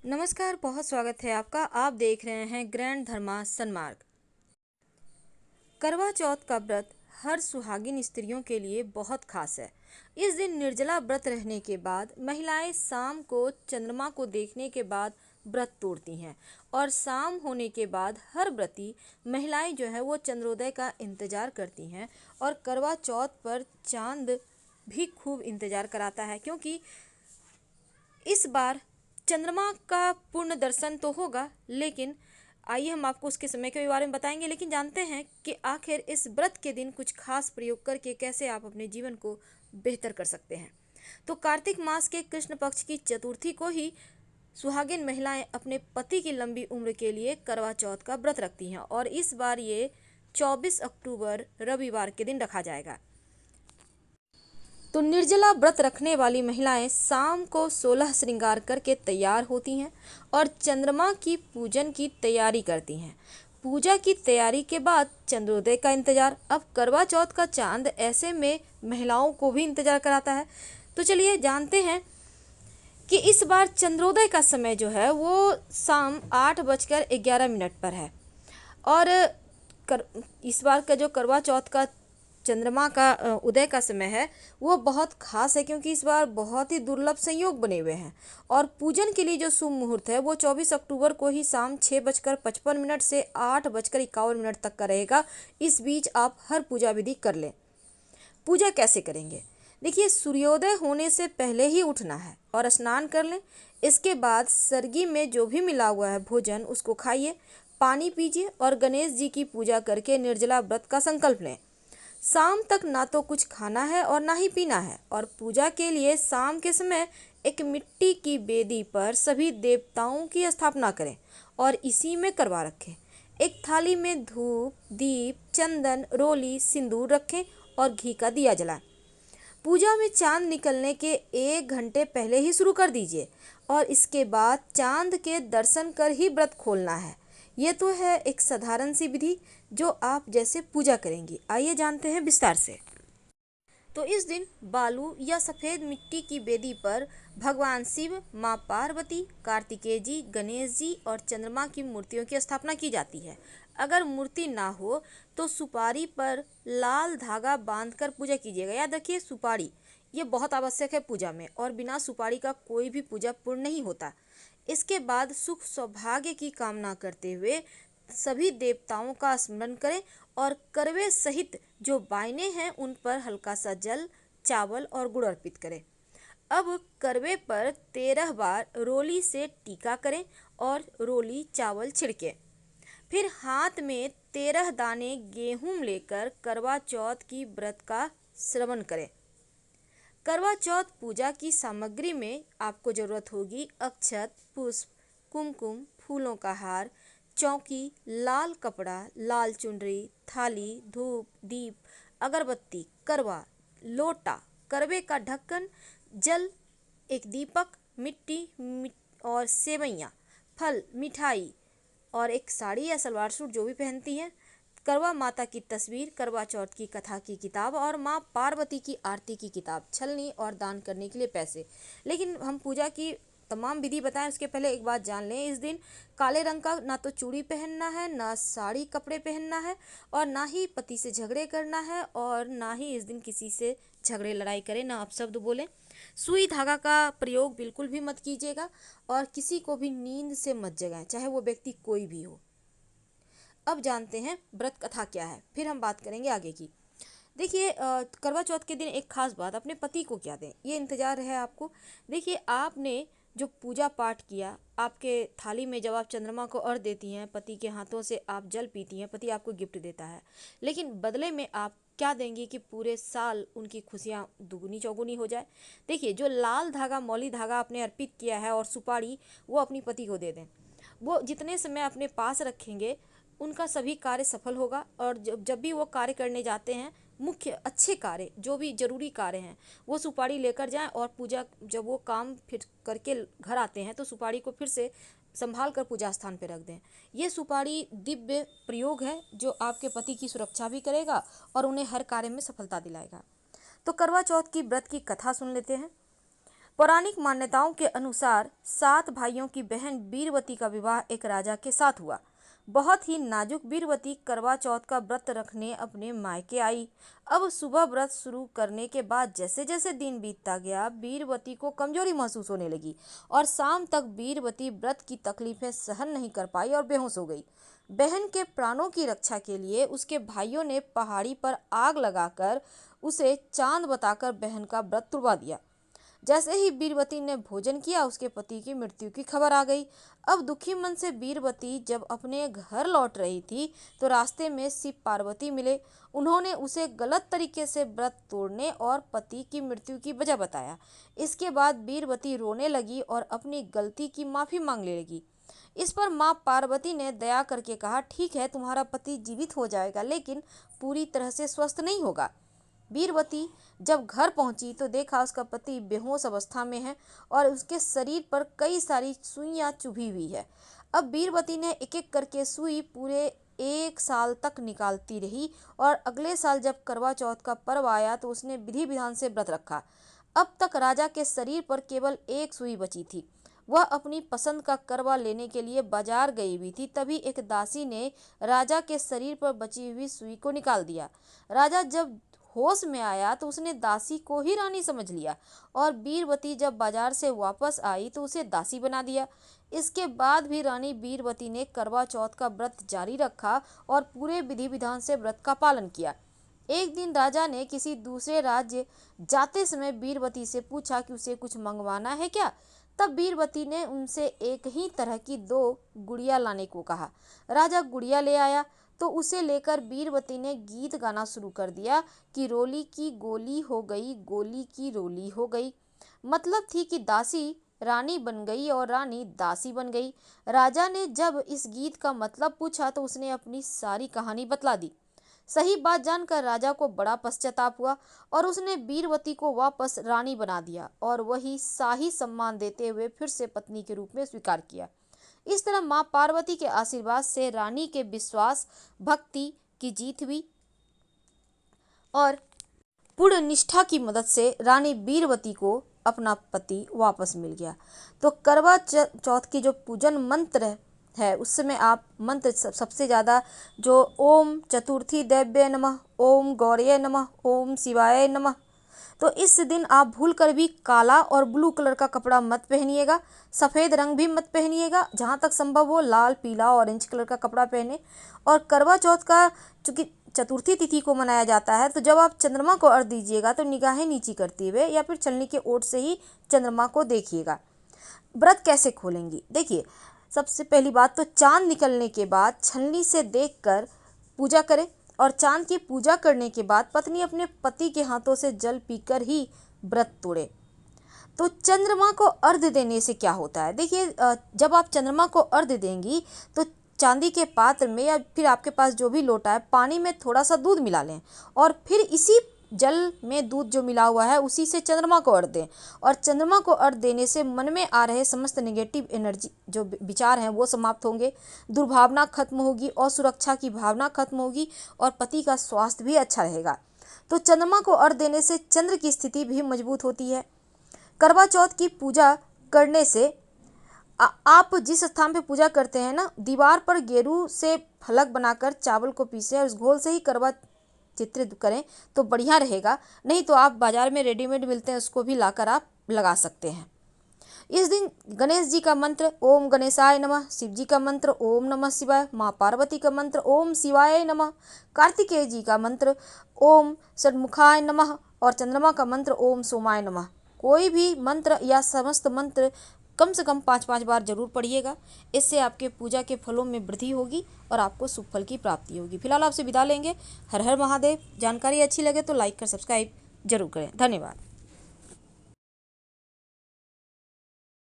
नमस्कार, बहुत स्वागत है आपका। आप देख रहे हैं ग्रैंड धर्मा सन्मार्ग। करवा चौथ का व्रत हर सुहागिन स्त्रियों के लिए बहुत खास है। इस दिन निर्जला व्रत रहने के बाद महिलाएं शाम को चंद्रमा को देखने के बाद व्रत तोड़ती हैं और शाम होने के बाद हर व्रती महिलाएं जो है वो चंद्रोदय का इंतजार करती हैं और करवा चौथ पर चांद भी खूब इंतजार कराता है, क्योंकि इस बार चंद्रमा का पूर्ण दर्शन तो होगा। लेकिन आइए हम आपको उसके समय के बारे में बताएंगे। लेकिन जानते हैं कि आखिर इस व्रत के दिन कुछ खास प्रयोग करके कैसे आप अपने जीवन को बेहतर कर सकते हैं। तो कार्तिक मास के कृष्ण पक्ष की चतुर्थी को ही सुहागिन महिलाएं अपने पति की लंबी उम्र के लिए करवा चौथ का व्रत रखती हैं और इस बार ये 24 अक्टूबर रविवार के दिन रखा जाएगा। तो निर्जला व्रत रखने वाली महिलाएं शाम को 16 श्रृंगार करके तैयार होती हैं और चंद्रमा की पूजन की तैयारी करती हैं। पूजा की तैयारी के बाद चंद्रोदय का इंतजार। अब करवा चौथ का चांद ऐसे में महिलाओं को भी इंतजार कराता है। तो चलिए जानते हैं कि इस बार चंद्रोदय का समय जो है वो शाम 8:11 पर है। और कर इस बार का जो करवा चौथ का चंद्रमा का उदय का समय है वो बहुत खास है, क्योंकि इस बार बहुत ही दुर्लभ संयोग बने हुए हैं। और पूजन के लिए जो शुभ मुहूर्त है वो 24 अक्टूबर को ही शाम 6:55 से 8:51 तक का रहेगा। इस बीच आप हर पूजा विधि कर लें। पूजा कैसे करेंगे? देखिए, सूर्योदय होने से पहले ही उठना है और स्नान कर लें। इसके बाद सरगी में जो भी मिला हुआ है भोजन उसको खाइए, पानी पीजिए और गणेश जी की पूजा करके निर्जला व्रत का संकल्प लें। शाम तक ना तो कुछ खाना है और ना ही पीना है। और पूजा के लिए शाम के समय एक मिट्टी की बेदी पर सभी देवताओं की स्थापना करें और इसी में करवा रखें। एक थाली में धूप, दीप, चंदन, रोली, सिंदूर रखें और घी का दिया जलाएं। पूजा में चांद निकलने के 1 घंटे पहले ही शुरू कर दीजिए और इसके बाद चांद के दर्शन कर ही व्रत खोलना है। ये तो है एक साधारण सी विधि जो आप जैसे पूजा करेंगी। आइए जानते हैं विस्तार से। तो इस दिन बालू या सफ़ेद मिट्टी की बेदी पर भगवान शिव, माँ पार्वती, कार्तिकेय जी, गणेश जी और चंद्रमा की मूर्तियों की स्थापना की जाती है। अगर मूर्ति ना हो तो सुपारी पर लाल धागा बांधकर पूजा कीजिएगा। याद रखिए, सुपारी ये बहुत आवश्यक है पूजा में, और बिना सुपारी का कोई भी पूजा पूर्ण नहीं होता। इसके बाद सुख सौभाग्य की कामना करते हुए सभी देवताओं का स्मरण करें और करवे सहित जो बायने हैं उन पर हल्का सा जल, चावल और गुड़ अर्पित करें। अब करवे पर 13 बार रोली से टीका करें और रोली चावल छिड़के। फिर हाथ में 13 दाने गेहूं लेकर करवा चौथ की व्रत का श्रवण करें। करवा चौथ पूजा की सामग्री में आपको ज़रूरत होगी अक्षत, पुष्प, कुमकुम, फूलों का हार, चौकी, लाल कपड़ा, लाल चुनरी, थाली, धूप, दीप, अगरबत्ती, करवा, लोटा, करवे का ढक्कन, जल, एक दीपक, और सेवइयाँ, फल, मिठाई और एक साड़ी या सलवार सूट जो भी पहनती हैं, करवा माता की तस्वीर, करवा चौथ की कथा की किताब और माँ पार्वती की आरती की किताब, छलनी और दान करने के लिए पैसे। लेकिन हम पूजा की तमाम विधि बताएं उसके पहले एक बात जान लें। इस दिन काले रंग का ना तो चूड़ी पहनना है, ना साड़ी कपड़े पहनना है और ना ही पति से झगड़े करना है और ना ही इस दिन किसी से झगड़े लड़ाई करें, ना अपशब्द बोलें। सुई धागा का प्रयोग बिल्कुल भी मत कीजिएगा और किसी को भी नींद से मत जगाएं, चाहे वो व्यक्ति कोई भी हो। अब जानते हैं व्रत कथा क्या है, फिर हम बात करेंगे आगे की। देखिए, करवा चौथ के दिन एक खास बात, अपने पति को क्या दें, ये इंतजार है आपको। देखिए, आपने जो पूजा पाठ किया, आपके थाली में जब आप चंद्रमा को अर्घ देती हैं, पति के हाथों से आप जल पीती हैं, पति आपको गिफ्ट देता है। लेकिन बदले में आप क्या देंगी कि पूरे साल उनकी खुशियाँ दुगुनी चौगुनी हो जाए। देखिए, जो लाल धागा, मौली धागा आपने अर्पित किया है और सुपारी, वो अपनी पति को दे दें। वो जितने समय अपने पास रखेंगे उनका सभी कार्य सफल होगा। और जब जब भी वो कार्य करने जाते हैं, मुख्य अच्छे कार्य जो भी जरूरी कार्य हैं, वो सुपारी लेकर जाएं और पूजा जब वो काम फिर करके घर आते हैं तो सुपारी को फिर से संभाल कर पूजा स्थान पर रख दें। ये सुपारी दिव्य प्रयोग है जो आपके पति की सुरक्षा भी करेगा और उन्हें हर कार्य में सफलता दिलाएगा। तो करवा चौथ की व्रत की कथा सुन लेते हैं। पौराणिक मान्यताओं के अनुसार 7 भाइयों की बहन बीरबती का विवाह एक राजा के साथ हुआ। बहुत ही नाजुक बीरबती करवा चौथ का व्रत रखने अपने मायके आई। अब सुबह व्रत शुरू करने के बाद जैसे जैसे दिन बीतता गया, बीरबती को कमजोरी महसूस होने लगी और शाम तक बीरबती व्रत की तकलीफें सहन नहीं कर पाई और बेहोश हो गई। बहन के प्राणों की रक्षा के लिए उसके भाइयों ने पहाड़ी पर आग लगाकर उसे चांद बताकर बहन का व्रत तुड़वा दिया। जैसे ही बीरबती ने भोजन किया, उसके पति की मृत्यु की खबर आ गई। अब दुखी मन से बीरबती जब अपने घर लौट रही थी तो रास्ते में शिव पार्वती मिले। उन्होंने उसे गलत तरीके से व्रत तोड़ने और पति की मृत्यु की वजह बताया। इसके बाद बीरबती रोने लगी और अपनी गलती की माफी मांगने लगी। इस पर माँ पार्वती ने दया करके कहा, ठीक है, तुम्हारा पति जीवित हो जाएगा, लेकिन पूरी तरह से स्वस्थ नहीं होगा। बीरबती जब घर पहुंची तो देखा उसका पति बेहोश अवस्था में है और उसके शरीर पर कई सारी सुइयां चुभी हुई है। अब बीरबती ने एक एक करके सुई पूरे 1 साल तक निकालती रही और अगले साल जब करवा चौथ का पर्व आया तो उसने विधि विधान से व्रत रखा। अब तक राजा के शरीर पर केवल एक सुई बची थी। वह अपनी पसंद का करवा लेने के लिए बाजार गई हुई थी। तभी एक दासी ने राजा के शरीर पर बची हुई सुई को निकाल दिया। राजा जब होश में आया तो उसने दासी को ही रानी समझ लिया और बीरबती जब बाजार से वापस आई तो उसे दासी बना दिया। इसके बाद भी रानी बीरबती ने करवा चौथ का व्रत जारी रखा और पूरे विधि विधान से व्रत का पालन किया। एक दिन राजा ने किसी दूसरे राज्य जाते समय बीरबती से पूछा कि उसे कुछ मंगवाना है क्या। तब बीरबती ने उनसे एक ही तरह की 2 गुड़िया लाने को कहा। राजा गुड़िया ले आया तो उसे लेकर बीरबती ने गीत गाना शुरू कर दिया कि रोली की गोली हो गई, गोली की रोली हो गई। मतलब थी कि दासी रानी बन गई और रानी दासी बन गई। राजा ने जब इस गीत का मतलब पूछा तो उसने अपनी सारी कहानी बतला दी। सही बात जानकर राजा को बड़ा पश्चाताप हुआ और उसने बीरबती को वापस रानी बना दिया और वही शाही सम्मान देते हुए फिर से पत्नी के रूप में स्वीकार किया। इस तरह माँ पार्वती के आशीर्वाद से रानी के विश्वास भक्ति की जीत हुई और पूर्ण निष्ठा की मदद से रानी बीरबती को अपना पति वापस मिल गया। तो करवा चौथ की जो पूजन मंत्र है उस समय आप मंत्र सबसे ज़्यादा जो ओम चतुर्थी देव्ये नमः, ओम गौरये नमः, ओम शिवाय नमः। तो इस दिन आप भूल कर भी काला और ब्लू कलर का कपड़ा मत पहनिएगा, सफ़ेद रंग भी मत पहनिएगा, जहाँ तक संभव हो लाल, पीला, ऑरेंज कलर का कपड़ा पहने। और करवा चौथ का चूँकि चतुर्थी तिथि को मनाया जाता है तो जब आप चंद्रमा को अर्घ्य दीजिएगा तो निगाहें नीची करते हुए या फिर छलनी के ओट से ही चंद्रमा को देखिएगा। व्रत कैसे खोलेंगी, देखिए सबसे पहली बात तो चांद निकलने के बाद छलनी से देखकर पूजा करें और चांद की पूजा करने के बाद पत्नी अपने पति के हाथों से जल पीकर ही व्रत तोड़े। तो चंद्रमा को अर्घ्य देने से क्या होता है, देखिए जब आप चंद्रमा को अर्घ्य देंगी तो चांदी के पात्र में या फिर आपके पास जो भी लोटा है, पानी में थोड़ा सा दूध मिला लें और फिर इसी जल में दूध जो मिला हुआ है उसी से चंद्रमा को अर्घ्य दें। और चंद्रमा को अर्घ्य देने से मन में आ रहे समस्त नेगेटिव एनर्जी जो विचार हैं वो समाप्त होंगे, दुर्भावना खत्म होगी और सुरक्षा की भावना खत्म होगी और पति का स्वास्थ्य भी अच्छा रहेगा। तो चंद्रमा को अर्घ्य देने से चंद्र की स्थिति भी मजबूत होती है। करवा चौथ की पूजा करने से आप जिस स्थान पे पूजा करते हैं ना, दीवार पर गेरू से फलक बनाकर चावल को पीसें और उस घोल से ही करवा चित्रित करें तो बढ़िया रहेगा। नहीं तो आप बाजार में रेडीमेड मिलते हैं, उसको भी लाकर आप लगा सकते हैं। इस दिन गणेश जी का मंत्र ओम गणेशाय नमः, शिव जी का मंत्र ओम नमः शिवाय, माँ पार्वती का मंत्र ओम शिवाय नमः, कार्तिकेय जी का मंत्र ओम षण्मुखाय नमः और चंद्रमा का मंत्र ओम सोमाय नमः। कोई भी मंत्र या समस्त मंत्र कम से कम 5-5 बार जरूर पढ़िएगा। इससे आपके पूजा के फलों में वृद्धि होगी और आपको शुभ फल की प्राप्ति होगी। फिलहाल आपसे विदा लेंगे। हर हर महादेव। जानकारी अच्छी लगे तो लाइक कर सब्सक्राइब जरूर करें। धन्यवाद।